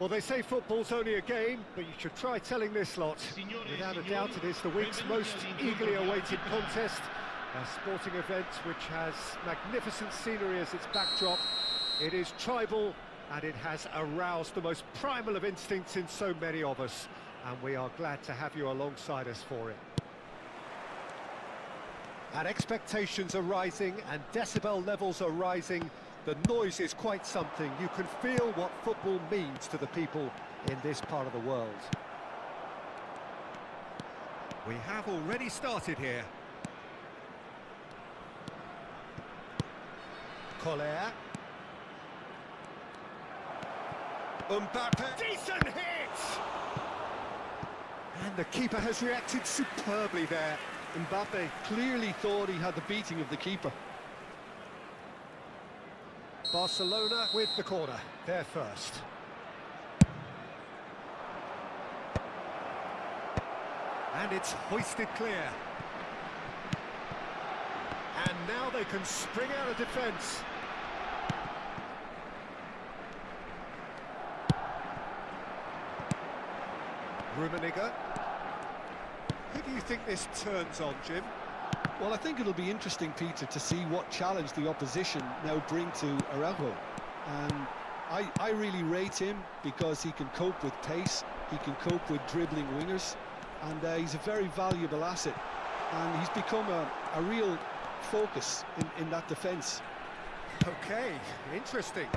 Well, they say football's only a game, but you should try telling this lot. Without a doubt, it is the week's most eagerly awaited contest. A sporting event which has magnificent scenery as its backdrop. It is tribal, and it has aroused the most primal of instincts in so many of us. And we are glad to have you alongside us for it. And expectations are rising, and decibel levels are rising. The noise is quite something. You can feel what football means to the people in this part of the world. We have already started here. Collier. Mbappe. Decent hit! And the keeper has reacted superbly there. Mbappe clearly thought he had the beating of the keeper. Barcelona with the corner, they're first. And it's hoisted clear. And now they can spring out of defence. Rummenigge. Who do you think this turns on, Jim? Well, I think it'll be interesting, Peter, to see what challenge the opposition now bring to Araujo. And I really rate him because he can cope with pace, he can cope with dribbling wingers, and he's a very valuable asset. And he's become a real focus in that defence. Okay, interesting.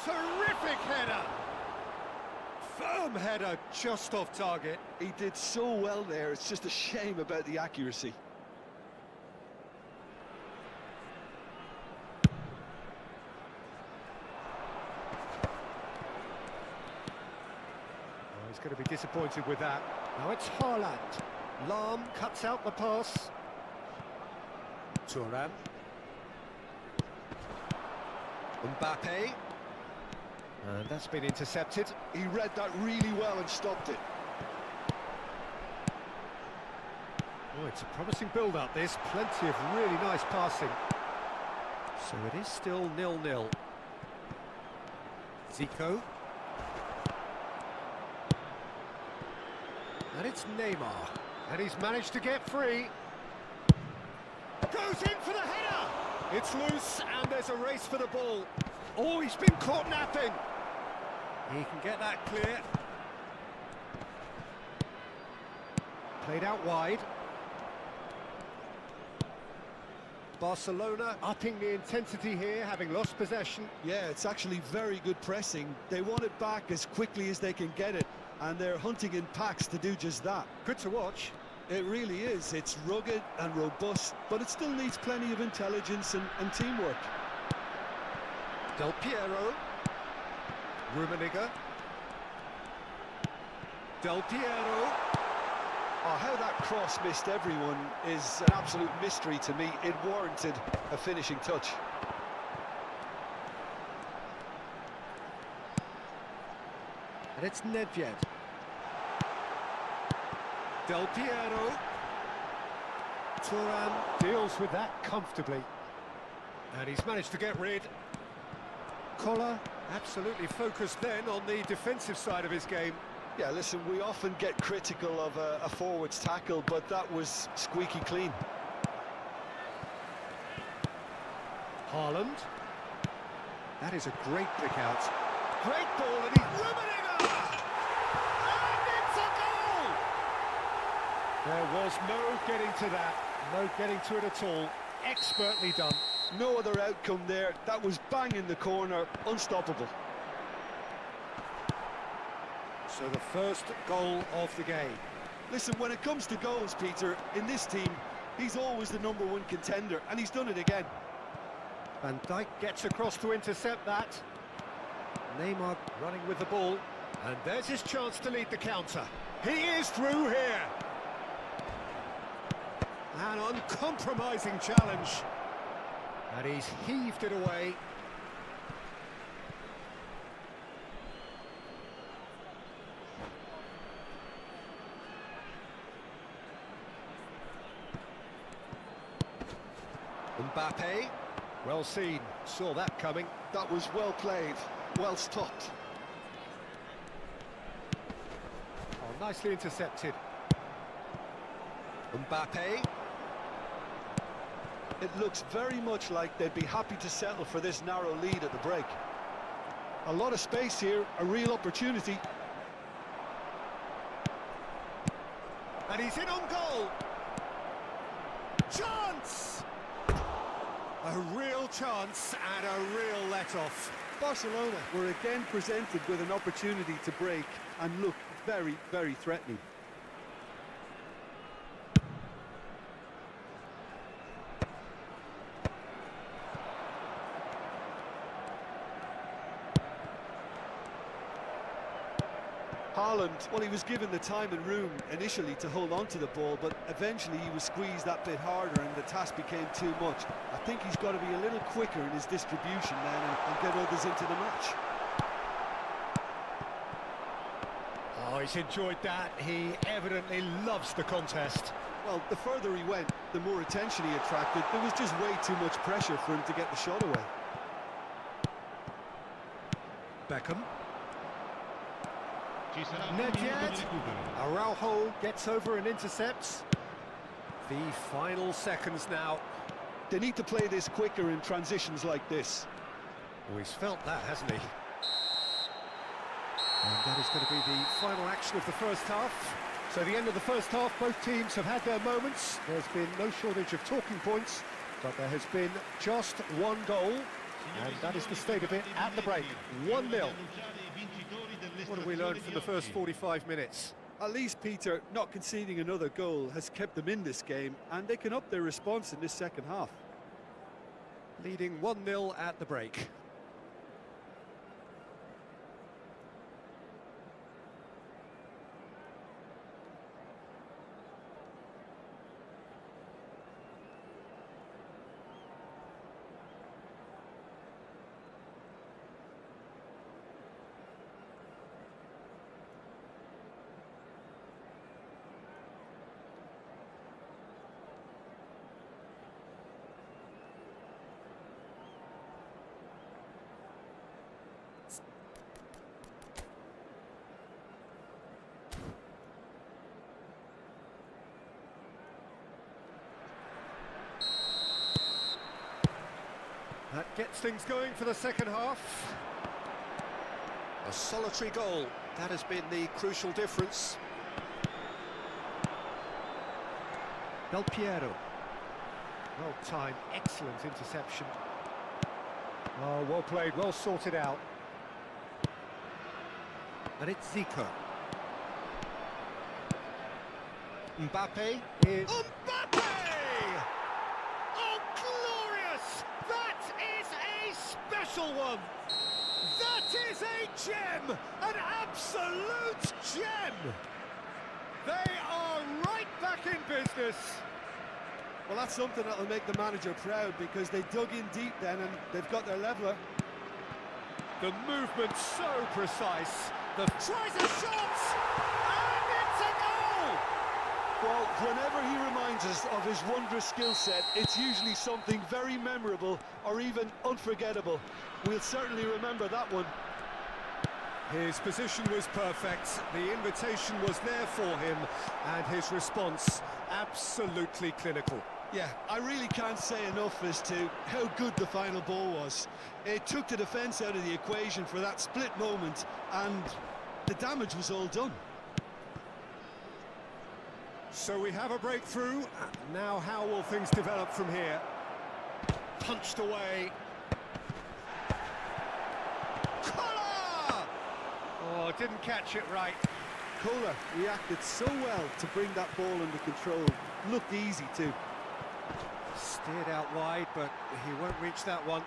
Terrific header! Firm header, just off target. He did so well there, it's just a shame about the accuracy. He's going to be disappointed with that. Now it's Haaland. Lawan cuts out the pass. Thuram. Mbappe. And that's been intercepted. He read that really well and stopped it. Oh, it's a promising build-up, this. Plenty of really nice passing. So it is still 0-0. Zico. And it's Neymar. And he's managed to get free. Goes in for the header! It's loose, and there's a race for the ball. Oh, he's been caught napping. He can get that clear. Played out wide. Barcelona upping the intensity here, having lost possession. Yeah, it's actually very good pressing. They want it back as quickly as they can get it, and they're hunting in packs to do just that. Good to watch. It really is. It's rugged and robust, but it still needs plenty of intelligence and teamwork. Del Piero. Rummenigge. Del Piero. Oh, how that cross missed everyone is an absolute mystery to me. It warranted a finishing touch. And it's Nedved. Del Piero. Thuram deals with that comfortably. And he's managed to get rid. Collar absolutely focused then on the defensive side of his game. Yeah, listen, we often get critical of a forward's tackle, but that was squeaky clean. Haaland. That is a great pick out. Great ball, and he's Rummenigge! And it's a goal! There was no getting to that, no getting to it at all. Expertly done. No other outcome there. That was bang in the corner, unstoppable. So the first goal of the game. Listen, when it comes to goals, Peter, in this team, he's always the #1 contender, and he's done it again. Van Dijk gets across to intercept that. Neymar running with the ball. And there's his chance to lead the counter. He is through here. An uncompromising challenge. And he's heaved it away. Mbappe, well seen, saw that coming. That was well played, well stopped. Nicely intercepted. Mbappe. It looks very much like they'd be happy to settle for this narrow lead at the break. A lot of space here, a real opportunity. And he's in on goal. Chance! A real chance and a real let-off. Barcelona were again presented with an opportunity to break and look very, very threatening. Haaland, well, he was given the time and room initially to hold on to the ball, but eventually he was squeezed that bit harder and the task became too much. I think he's got to be a little quicker in his distribution then and get others into the match. Oh, he's enjoyed that. He evidently loves the contest. Well, the further he went, the more attention he attracted. There was just way too much pressure for him to get the shot away. Beckham. Nedved. Araujo gets over and intercepts. The final seconds now. They need to play this quicker in transitions like this. Oh, he's felt that, hasn't he? And that is going to be the final action of the first half. So the end of the first half, both teams have had their moments. There's been no shortage of talking points, but there has been just one goal, and that is the state of it at the break. 1-0. What have we learned from the first 45 minutes? At least, Peter, not conceding another goal has kept them in this game, and they can up their response in this second half. Leading 1-0 at the break. That gets things going for the second half. A solitary goal. That has been the crucial difference. Del Piero. Well timed, excellent interception. Oh, well played, well sorted out. And it's Zico. Mbappe is... Mbappe! Oh, glorious! That is a special one! That is a gem! An absolute gem! They are right back in business. Well, that's something that'll make the manager proud, because they dug in deep then and they've got their leveller. The movement so precise. The tries a shot! And it's a goal! Well, whenever he reminds us of his wondrous skill set, it's usually something very memorable or even unforgettable. We'll certainly remember that one. His position was perfect, the invitation was there for him, and his response absolutely clinical. Yeah, I really can't say enough as to how good the final ball was. It took the defence out of the equation for that split moment, and the damage was all done. So we have a breakthrough. Now how will things develop from here? Punched away. Oh, didn't catch it right. Kohler reacted so well to bring that ball under control. Looked easy too. Steered out wide, but he won't reach that one.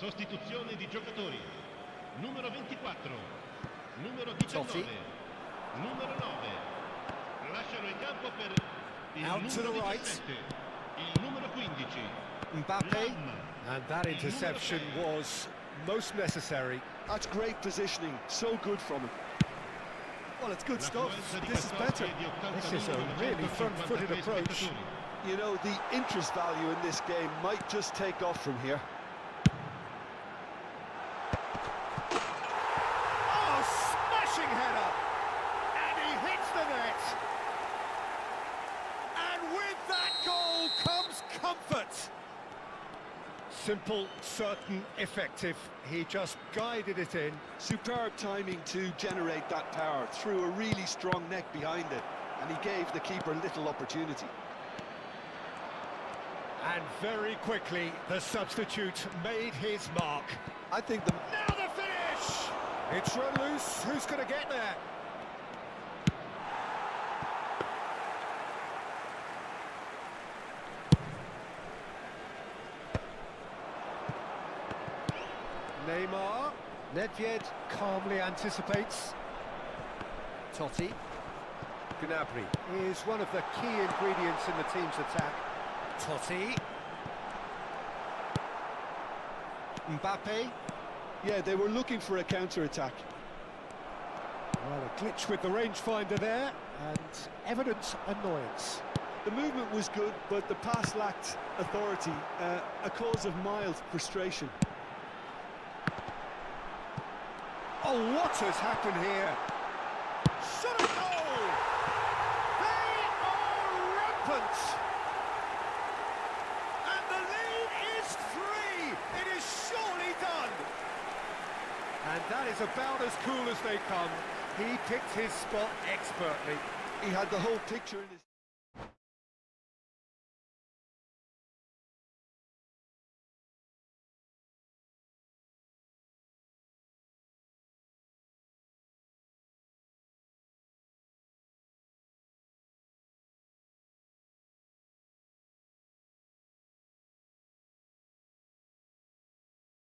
Sostituzione di giocatori. Numero 24, numero 19, Totti. numero 9. Lasciano il campo per il Out to numero the right. 17, il numero 15. Mbappe. Lawan. And that interception was most necessary. That's great positioning, so good from him. Well, it's good La stuff. fluenza di This is passaggio better. è di This is a really 80.953 front-footed approach. spettatori. You know, the interest value in this game might just take off from here. Oh, smashing header! And he hits the net! And with that goal comes comfort! Simple, certain, effective. He just guided it in. Superb timing to generate that power, threw a really strong neck behind it, and he gave the keeper little opportunity. And very quickly, the substitute made his mark. I think the... Now the finish! It's run loose. Who's going to get there? Neymar. Nedved calmly anticipates. Totti. Gnabry is one of the key ingredients in the team's attack. Totti. Mbappe. Yeah, they were looking for a counter-attack. Well, a glitch with the rangefinder there, and evident annoyance. The movement was good, but the pass lacked authority, a cause of mild frustration. Oh, what has happened here? Shot a goal! They are rampant! And the lead is 3! It is surely done! And that is about as cool as they come. He picked his spot expertly. He had the whole picture in his...